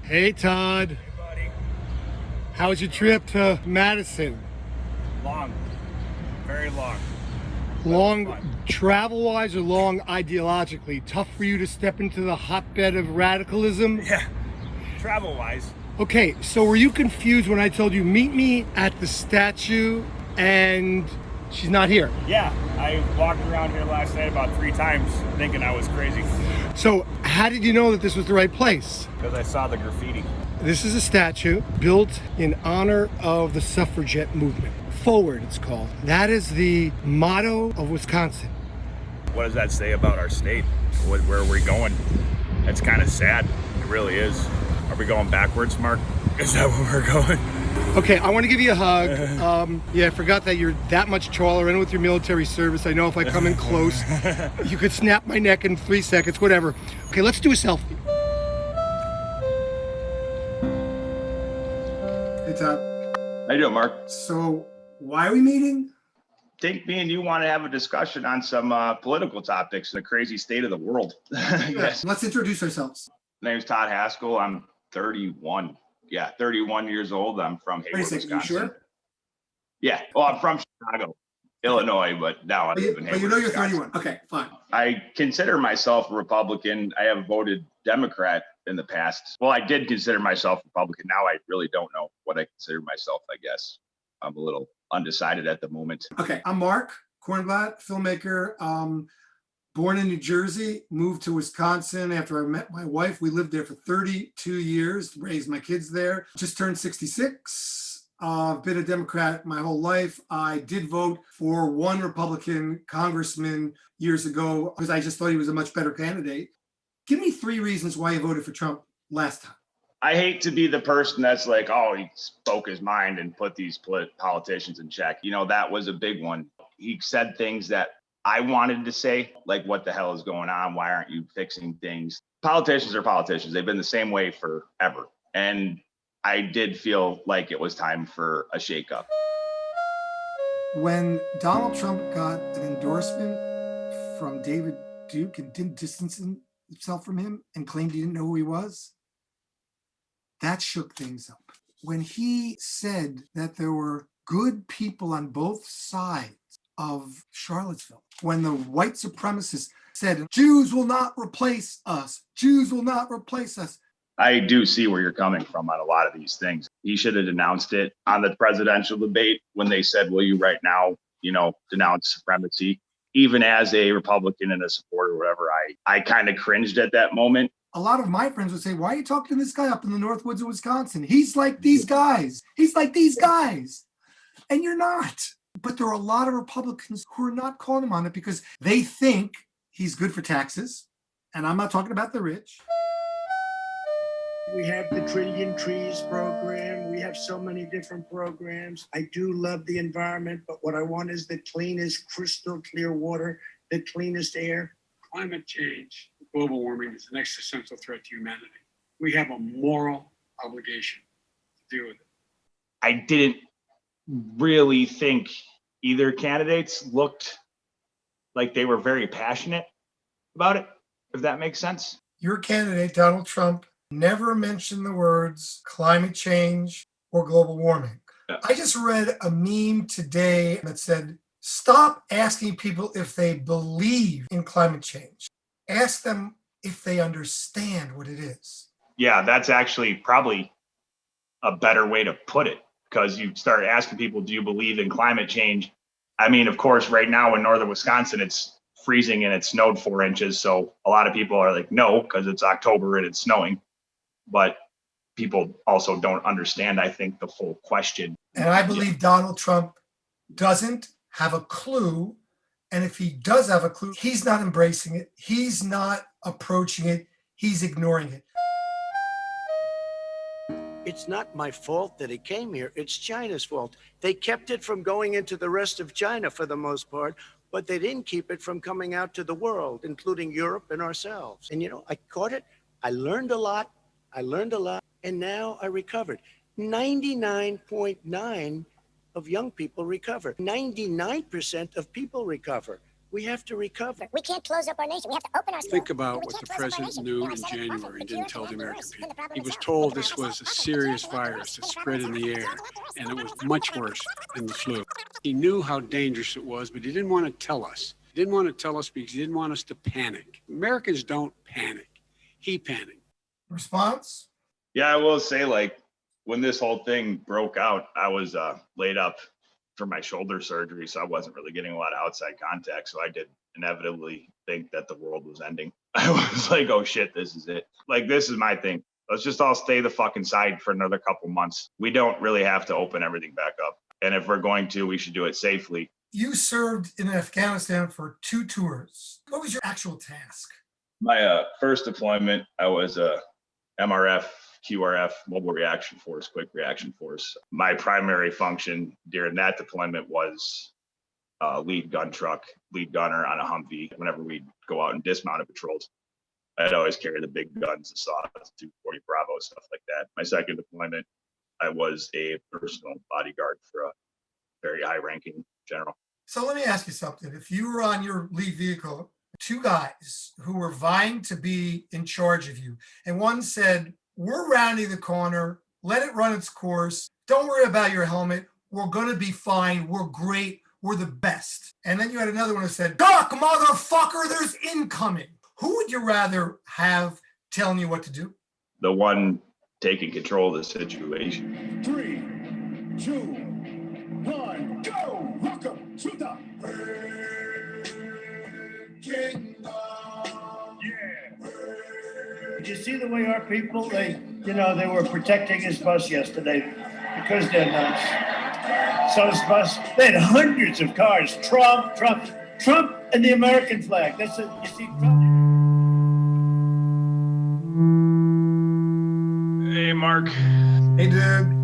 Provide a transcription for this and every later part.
Hey, Todd. Hey, buddy. How was your trip to Madison? Long. Very long. Long travel-wise or long ideologically? Tough for you to step into the hotbed of radicalism? Yeah. Travel-wise. Okay, so were you confused when I told you meet me at the statue and she's not here? Yeah. I walked around here last night about 3 times thinking I was crazy So how did you know that this was the right place? because I saw the graffiti. This is a statue built in honor of the suffragette movement. Forward, it's called. That is the motto of Wisconsin. What does that say about our state? Where are we going? It's kind of sad. It really is. Are we going backwards, Mark? Is that where we're going? Okay, I want to give you a hug. Yeah, I forgot that you're that much taller and with your military service. I know if I come in close, you could snap my neck in 3 seconds, whatever. Okay, let's do a selfie. Hey, Todd. How you doing, Mark? So, why are we meeting? Think me and you want to have a discussion on some political topics in the crazy state of the world. Yes. Let's introduce ourselves. My name's Todd Haskell. I'm 31. Yeah, 31 years old. I'm from Wait a Hayward, second, you Wisconsin. sure? Yeah. Well, I'm from Chicago, Illinois, but now I live in But Hayward, you know you're Wisconsin. 31. Okay, fine. I consider myself a Republican. I have voted Democrat in the past. Well, I did consider myself Republican. Now I really don't know what I consider myself, I guess. I'm a little undecided at the moment. Okay, I'm Mark Kornblatt, filmmaker. Born in New Jersey, moved to Wisconsin after I met my wife. We lived there for 32 years, raised my kids there. Just turned 66. I've been a Democrat my whole life. I did vote for one Republican congressman years ago because I just thought he was a much better candidate. Give me 3 reasons why you voted for Trump last time. I hate to be the person that's like, oh, he spoke his mind and put these politicians in check. You know, that was a big one. He said things that I wanted to say, like, what the hell is going on? Why aren't you fixing things? Politicians are politicians. They've been the same way forever. And I did feel like it was time for a shakeup. When Donald Trump got an endorsement from David Duke and didn't distance himself from him and claimed he didn't know who he was, that shook things up. When he said that there were good people on both sides of Charlottesville, when the white supremacists said, Jews will not replace us, Jews will not replace us. I do see where you're coming from on a lot of these things. He should have denounced it on the presidential debate when they said, will you right now, denounce supremacy? Even as a Republican and a supporter, whatever, I kind of cringed at that moment. A lot of my friends would say, why are you talking to this guy up in the North Woods of Wisconsin? He's like these guys. He's like these guys. And you're not. But there are a lot of Republicans who are not calling him on it because they think he's good for taxes. And I'm not talking about the rich. We have the Trillion Trees program. We have so many different programs. I do love the environment, but what I want is the cleanest, crystal clear water, the cleanest air. Climate change, global warming is an existential threat to humanity. We have a moral obligation to deal with it. I didn't really think either candidates looked like they were very passionate about it, if that makes sense. Your candidate, Donald Trump, never mentioned the words climate change or global warming. Yeah. I just read a meme today that said, stop asking people if they believe in climate change. Ask them if they understand what it is. Yeah, that's actually probably a better way to put it, because you start asking people, do you believe in climate change? I mean, of course, right now in northern Wisconsin, it's freezing and it snowed 4 inches. So a lot of people are like, no, because it's October and it's snowing. But people also don't understand, I think, the full question. And I believe Donald Trump doesn't have a clue. And if he does have a clue, he's not embracing it. He's not approaching it. He's ignoring it. It's not my fault that it came here. It's China's fault. They kept it from going into the rest of China for the most part, but they didn't keep it from coming out to the world, including Europe and ourselves. And I caught it. I learned a lot. And now I recovered. 99.9 of young people recover. 99% of people recover. We have to recover. We can't close up our nation. We have to open our schools. Think about We what can't the close up our president nation. knew You know, in I said it's January. profit, He but didn't you tell the make it American worse than people. the problem He was itself. told Think this about it. was a I said, serious "Don't make it virus worse that than the spread in problem the itself." air, Don't make it worse and than it the was problem much itself. worse than the flu. He knew how dangerous it was, but he didn't want to tell us. He didn't want to tell us because he didn't want us to panic. Americans don't panic. He panicked. Response? Yeah, I will say, like, when this whole thing broke out, I was laid up for my shoulder surgery, so I wasn't really getting a lot of outside contact. So I did inevitably think that the world was ending. I was like, oh shit, this is it. Like, this is my thing. Let's just all stay the fuck inside for another couple months. We don't really have to open everything back up. And if we're going to, we should do it safely. You served in Afghanistan for 2 tours. What was your actual task? My first deployment, I was a MRF, QRF, Mobile Reaction Force, Quick Reaction Force. My primary function during that deployment was lead gunner on a Humvee. Whenever we'd go out and dismounted patrols, I'd always carry the big guns, the SAWs, 240 Bravo, stuff like that. My second deployment, I was a personal bodyguard for a very high-ranking general. So let me ask you something. If you were on your lead vehicle, 2 guys who were vying to be in charge of you, and one said, "We're rounding the corner, let it run its course, don't worry about your helmet, we're gonna be fine, we're great, we're the best." And then you had another one who said, "Duck, motherfucker, there's incoming." Who would you rather have telling you what to do? The one taking control of the situation. 3, 2, 1, go! Welcome to the kingdom. Did you see the way our people, they were protecting his bus yesterday because they're nuts. So his bus, they had hundreds of cars. Trump, and the American flag. That's it. You see Trump. Hey, Mark. Hey, dude.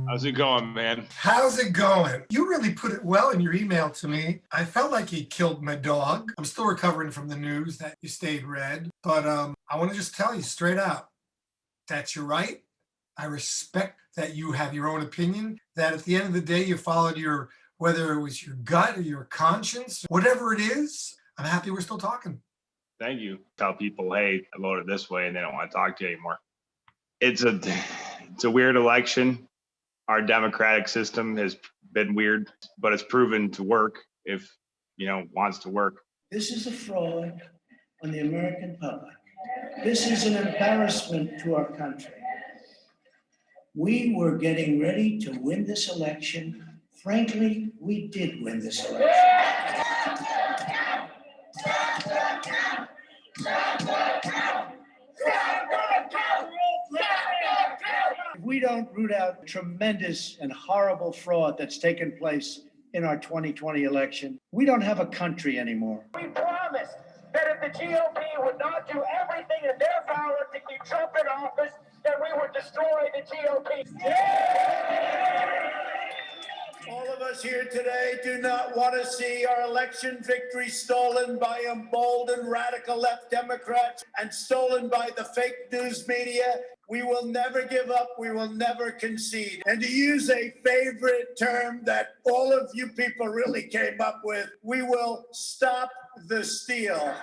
How's it going, man? How's it going? You really put it well in your email to me. I felt like he killed my dog. I'm still recovering from the news that you stayed red, but I want to just tell you straight out, that's your right. I respect that you have your own opinion, that at the end of the day, you followed whether it was your gut or your conscience, whatever it is, I'm happy we're still talking. Thank you. Tell people, hey, I voted this way, and they don't want to talk to you anymore. It's a weird election. Our democratic system has been weird, but it's proven to work if, wants to work. This is a fraud on the American public. This is an embarrassment to our country. We were getting ready to win this election. Frankly, we did win this election. If we don't root out tremendous and horrible fraud that's taken place in our 2020 election, we don't have a country anymore. We promised that if the GOP would not do everything in their power to keep Trump in office, that we would destroy the GOP. All of us here today do not want to see our election victory stolen by emboldened radical left Democrats and stolen by the fake news media. We will never give up. We will never concede. And to use a favorite term that all of you people really came up with, we will stop the steal.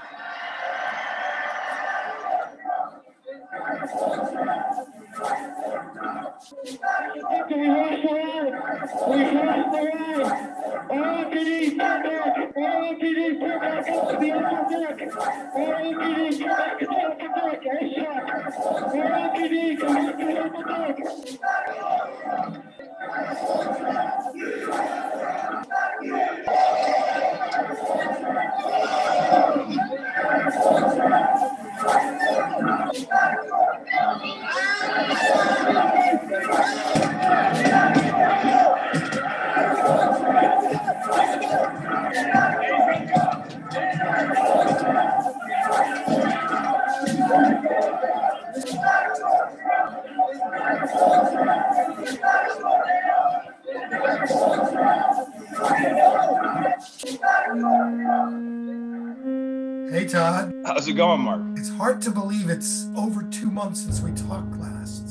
Hey, Todd. How's it going, Mark? It's hard to believe it's over 2 months since we talked last.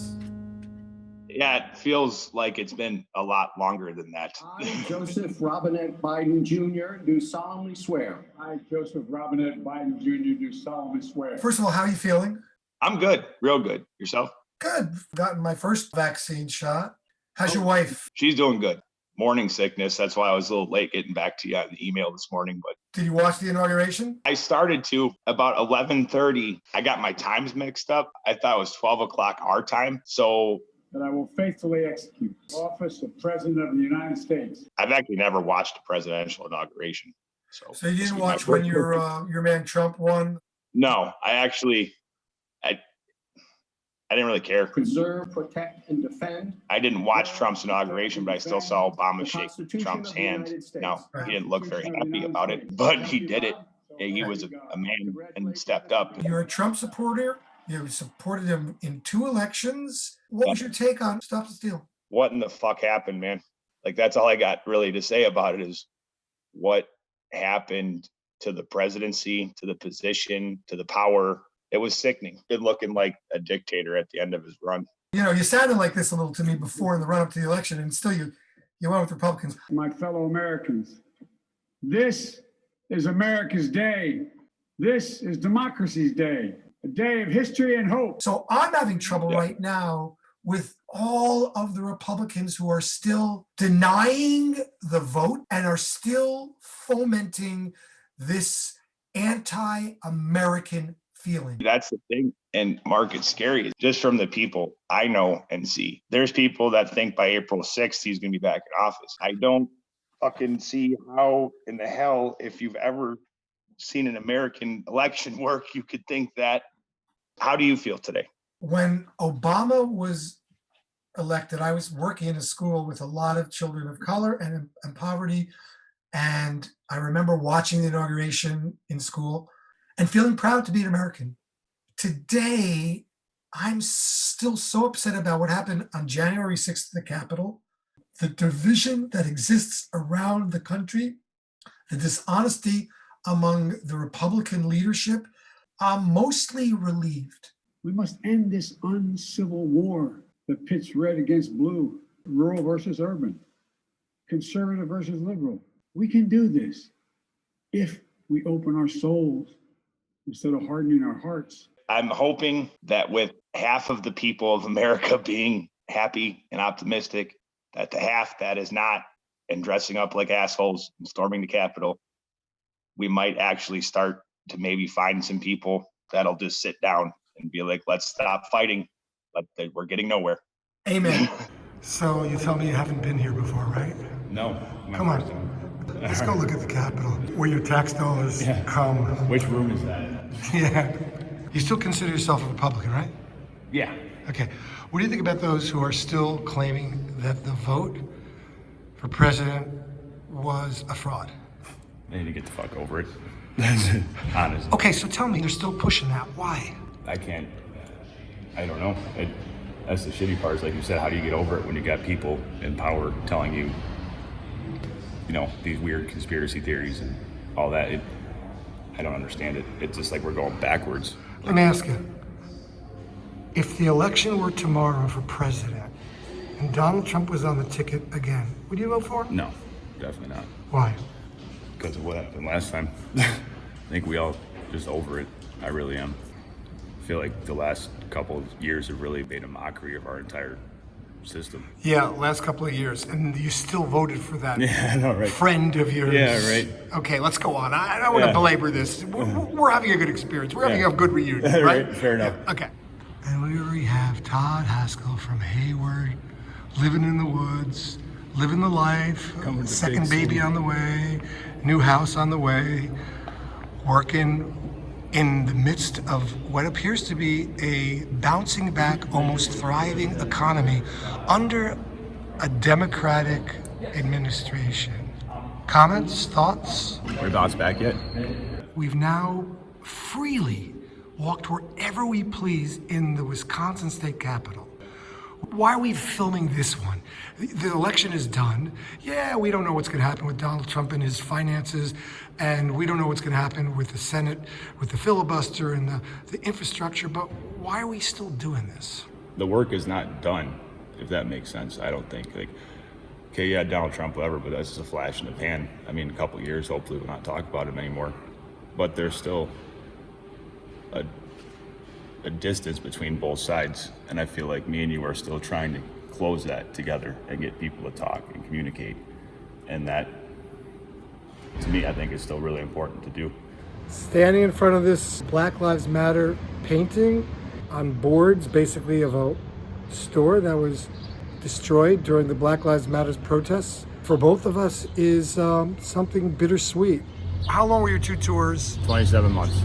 Yeah, it feels like it's been a lot longer than that. I, Joseph Robinette Biden Jr., do solemnly swear. I, Joseph Robinette Biden Jr., do solemnly swear. First of all, how are you feeling? I'm good, real good. Yourself? Good. Gotten my first vaccine shot. How's your wife? She's doing good. Morning sickness. That's why I was a little late getting back to you on the email this morning. But Did you watch the inauguration? I started to about 11:30. I got my times mixed up. I thought it was 12 o'clock our time. So That I will faithfully execute the office of President of the United States. I've actually never watched a presidential inauguration. So you didn't watch when your man Trump won? No, I didn't really care. Preserve, protect, and defend. I didn't watch Trump's inauguration, but I still saw Obama shake Trump's hand. No, he didn't look very happy about it, but he did it. He was a man and stepped up. You're a Trump supporter. You supported him in 2 elections. What was your take on Stop the Steal? What in the fuck happened, man? Like, that's all I got really to say about it is what happened to the presidency, to the position, to the power. It was sickening. Good looking like a dictator at the end of his run. You know, you sounded like this a little to me before in the run up to the election, and still you went with Republicans. My fellow Americans, this is America's day. This is democracy's day, a day of history and hope. So I'm having trouble right now with all of the Republicans who are still denying the vote and are still fomenting this anti-American feeling. That's the thing. And Mark, it's scary. Just from the people I know and see, there's people that think by April 6th, he's going to be back in office. I don't fucking see how in the hell, if you've ever seen an American election work, you could think that. How do you feel today? When Obama was elected, I was working in a school with a lot of children of color and poverty. And I remember watching the inauguration in school and feeling proud to be an American. Today, I'm still so upset about what happened on January 6th at the Capitol, the division that exists around the country, the dishonesty among the Republican leadership. I'm mostly relieved. We must end this uncivil war that pits red against blue, rural versus urban, conservative versus liberal. We can do this if we open our souls instead of hardening our hearts. I'm hoping that with half of the people of America being happy and optimistic, that the half that is not and dressing up like assholes and storming the Capitol, we might actually start to maybe find some people that'll just sit down and be like, let's stop fighting. We're getting nowhere. Amen. So you tell me you haven't been here before, right? No. Come on. Let's go look at the Capitol, where your tax dollars come. Which room is that? Yeah. You still consider yourself a Republican, right? Yeah. Okay. What do you think about those who are still claiming that the vote for president was a fraud? They need to get the fuck over it. Honestly. Okay, so tell me, they're still pushing that. Why? I don't know. That's the shitty part. Is like you said, how do you get over it when you got people in power telling you, these weird conspiracy theories and all that? I don't understand it. It's just like we're going backwards. Let me ask you. If the election were tomorrow for president and Donald Trump was on the ticket again, would you vote for him? No, definitely not. Why? Because of what happened last time. I think we all just over it. I really am. I feel like the last couple of years have really made a mockery of our entire system. Yeah, last couple of years. And you still voted for that right. friend of yours. Yeah, right. Okay, let's go on. I don't want to belabor this. We're having a good experience. We're having a good reunion, right? Fair enough. Yeah, okay. And we already have Todd Haskell from Hayward, living in the woods, living the life, second baby on the way, new house on the way, working in the midst of what appears to be a bouncing back, almost thriving economy under a Democratic administration. Comments, thoughts? We bounced back yet? We've now freely walked wherever we please in the Wisconsin State Capitol. Why are we filming this one? The election is done. Yeah, we don't know what's going to happen with Donald Trump and his finances, and we don't know what's going to happen with the Senate, with the filibuster and the infrastructure, but why are we still doing this? The work is not done. if that makes sense. I don't think, like, okay, yeah, Donald Trump, whatever, but that's just a flash in the pan. I mean, a couple of years, hopefully we'll not talk about him anymore. But there's still a distance between both sides. And I feel like me and you are still trying to close that together and get people to talk and communicate. And that, to me, I think is still really important to do. Standing in front of this Black Lives Matter painting on boards, basically, of a store that was destroyed during the Black Lives Matter protests, for both of us is something bittersweet. How long were your 2 tours? 27 months.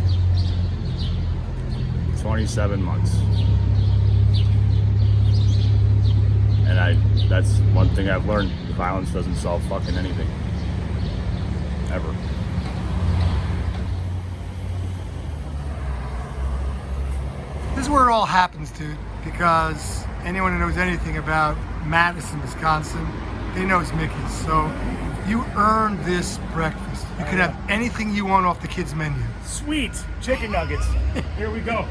27 months. And that's one thing I've learned. Violence doesn't solve fucking anything. Ever. This is where it all happens, dude, because anyone who knows anything about Madison, Wisconsin, they know it's Mickey's. So you earned this breakfast. You could have anything you want off the kids' menu. Sweet chicken nuggets. Here we go.